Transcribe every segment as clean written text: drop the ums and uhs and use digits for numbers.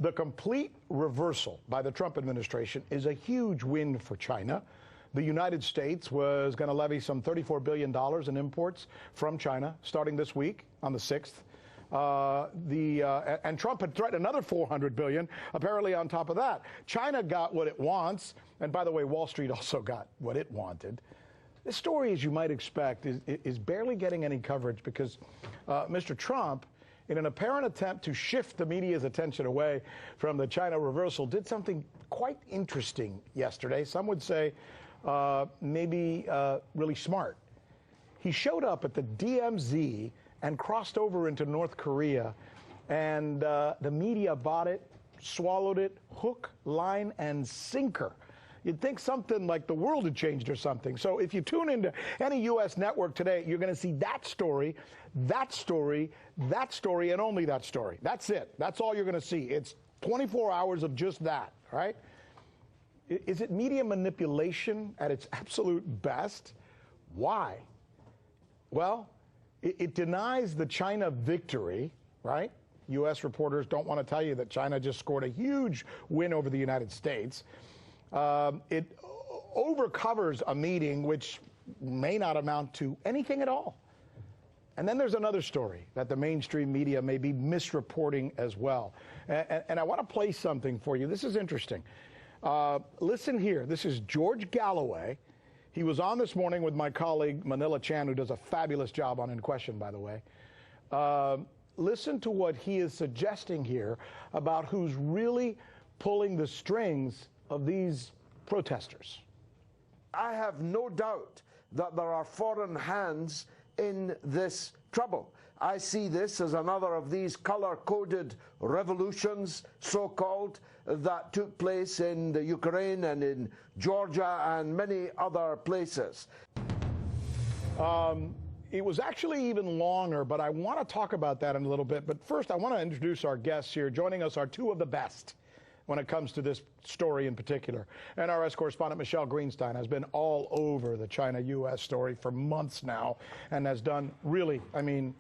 The complete reversal by the Trump administration is a huge win for China. The United States was going to levy some $34 billion in imports from China starting this week on the 6th. And Trump had threatened another $400 billion, apparently on top of that. China got what it wants. And by the way, Wall Street also got what it wanted. This story, as you might expect, is barely getting any coverage because Mr. Trump, in an apparent attempt to shift the media's attention away from the China reversal, did something quite interesting yesterday. Some would say maybe really smart. He showed up at the DMZ and crossed over into North Korea, and the media bought it, swallowed it, hook, line, and sinker. You'd think something like the world had changed or something. So if you tune into any U.S. network today, you're going to see that story, that story, that story, and only that story. That's it. That's all you're going to see. It's 24 hours of just that, right? Is it media manipulation at its absolute best? Why? Well, it denies the China victory, right? U.S. reporters don't want to tell you that China just scored a huge win over the United States. It overcovers a meeting which may not amount to anything at all. And then there's another story that the mainstream media may be misreporting as well. And I want to play something for you. This is interesting. Listen here. This is George Galloway. He was on this morning with my colleague, Manila Chan, who does a fabulous job on In Question, by the way. Listen to what he is suggesting here about who's really pulling the strings of these protesters. I have no doubt that there are foreign hands in this trouble. I see this as another of these color-coded revolutions, so-called, that took place in the Ukraine and in Georgia and many other places. It was actually even longer, but I want to talk about that in a little bit. But first, I want to introduce our guests here. Joining us are two of the best when it comes to this story in particular. NRS correspondent Michele Greenstein has been all over the China-U.S. story for months now and has done really, I mean,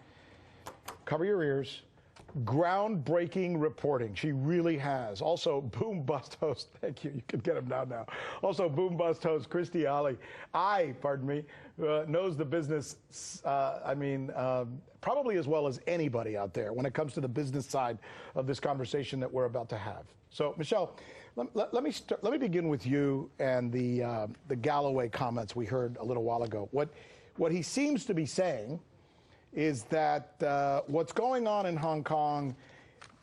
cover your ears, groundbreaking reporting. She really has. Also, Boom Bust host, thank you, you can get him down now. Also, Boom Bust host Christy Ali, knows the business, probably as well as anybody out there when it comes to the business side of this conversation that we're about to have. So, Michele, let me begin with you and the Galloway comments we heard a little while ago. What he seems to be saying is that what's going on in Hong Kong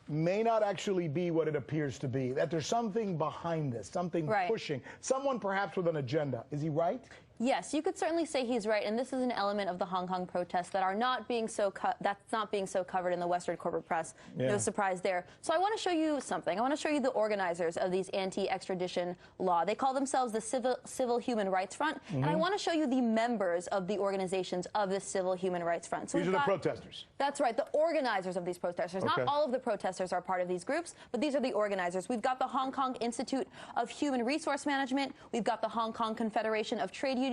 may not actually be what it appears to be, that there's something behind this, something pushing, someone perhaps with an agenda. Is he right? Yes, you could certainly say he's right, and this is an element of the Hong Kong protests that are not being so covered in the Western corporate press. Yeah. No surprise there. So I want to show you something. I want to show you the organizers of these anti-extradition law. They call themselves the Civil Human Rights Front, and I want to show you the members of the organizations of the Civil Human Rights Front. So these are the protesters. That's right, the organizers of these protesters. Okay. Not all of the protesters are part of these groups, but these are the organizers. We've got the Hong Kong Institute of Human Resource Management. We've got the Hong Kong Confederation of Trade Unions,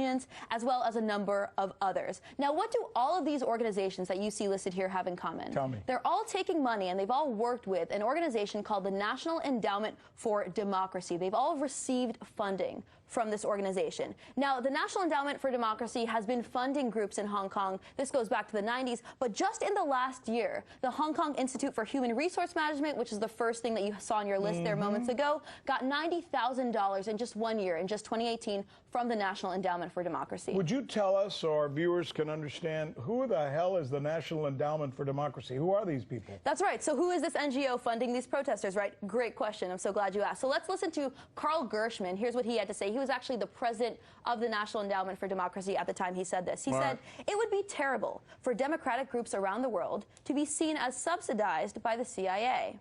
as well as a number of others. Now, what do all of these organizations that you see listed here have in common? Tell me. They're all taking money, and they've all worked with an organization called the National Endowment for Democracy. They've all received funding from this organization. Now, the National Endowment for Democracy has been funding groups in Hong Kong. This goes back to the 90s, but just in the last year, the Hong Kong Institute for Human Resource Management, which is the first thing that you saw on your list there moments ago, got $90,000 in just 1 year, in just 2018, from the National Endowment for Democracy. Would you tell us, so our viewers can understand, who the hell is the National Endowment for Democracy? Who are these people? That's right. So who is this NGO funding these protesters, right? Great question. I'm so glad you asked. So let's listen to Carl Gershman. Here's what he had to say. He was actually the president of the National Endowment for Democracy at the time he said this. He said, "It would be terrible for democratic groups around the world to be seen as subsidized by the CIA.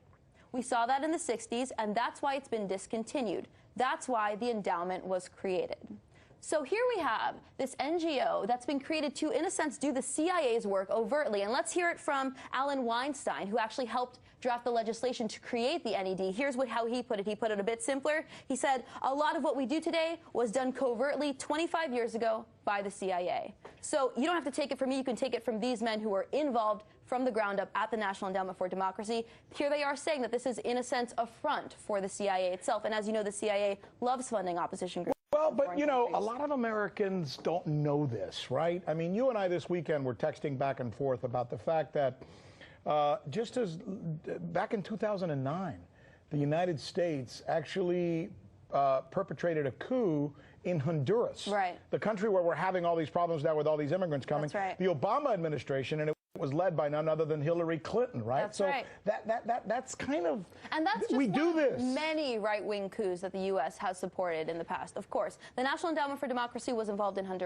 We saw that in the 60s, and that's why it's been discontinued. That's why the endowment was created." So here we have this NGO that's been created to, in a sense, do the CIA's work overtly. And let's hear it from Alan Weinstein, who actually helped draft the legislation to create the NED. Here's how he put it. He put it a bit simpler. He said, a lot of what we do today was done covertly 25 years ago by the CIA. So you don't have to take it from me. You can take it from these men who were involved from the ground up at the National Endowment for Democracy. Here they are saying that this is, in a sense, a front for the CIA itself. And as you know, the CIA loves funding opposition groups. Well, but, you know, a lot of Americans don't know this, right? I mean, you and I this weekend were texting back and forth about the fact that just as back in 2009, the United States actually perpetrated a coup in Honduras, right? The country where we're having all these problems now with all these immigrants coming. That's right. The Obama administration, and it was led by none other than Hillary Clinton, right? That's so right. That's kind of, and that's just we do this. Many right-wing coups that the U.S. has supported in the past. Of course, the National Endowment for Democracy was involved in Honduras.